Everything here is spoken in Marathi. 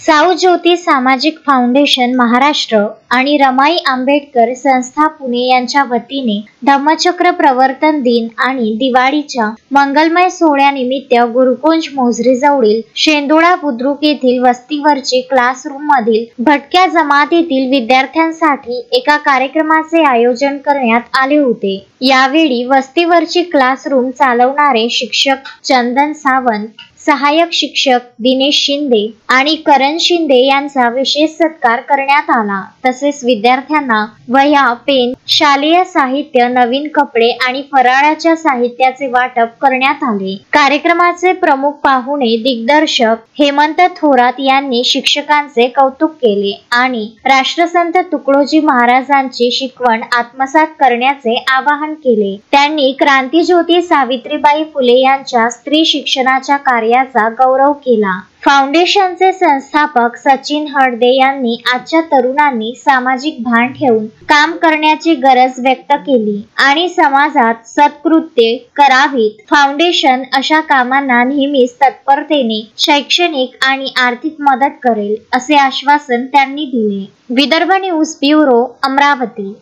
साऊ ज्योती सामाजिक फाउंडेशन महाराष्ट्र आणि रमाई आंबेडकर संस्था पुणे यांच्या वतीने धम्मचक्र प्रवर्तन दिन आणि दिवाळीच्या मंगलमय सोहळ्यानिमित्त गुरुकुंज मोझरी जवळील शेंदोळा बुद्रुक येथील वस्तीवरची क्लासरूम मधील भटक्या जमातीतील विद्यार्थ्यांसाठी एका कार्यक्रमाचे आयोजन करण्यात आले होते। यावेळी वस्तीवरची क्लासरूम चालवणारे शिक्षक चंदन सावंत, सहाय्यक शिक्षक दिनेश शिंदे आणि करण शिंदे यांचा विशेष सत्कार करण्यात आला। तसेच विद्यार्थ्यांना वह्या, पेन, शालेय साहित्य, नवीन कपडे आणि फराळाच्या साहित्याचे वाटप करण्यात आले। कार्यक्रमाचे प्रमुख पाहुणे दिग्दर्शक हेमंत थोरात यांनी शिक्षकांचे कौतुक केले आणि राष्ट्रसंत तुकडोजी महाराजांची शिकवण आत्मसात करण्याचे आवाहन केले। त्यांनी क्रांतिज्योती सावित्रीबाई फुले यांच्या स्त्री शिक्षणाच्या कार्याचा गौरव केला। फाउंडेशनचे संस्थापक सचिन हळदे यांनी आजच्या तरुणांनी सामाजिक भान ठेवून काम करण्याची गरज व्यक्त केली आणि समाजात सत्कृत्ये करावीत। फाउंडेशन अशा कामांना नेहमीच तत्परतेने शैक्षणिक आणि आर्थिक मदत करेल असे आश्वासन त्यांनी दिले। Vidarbha news bureau, Amravati.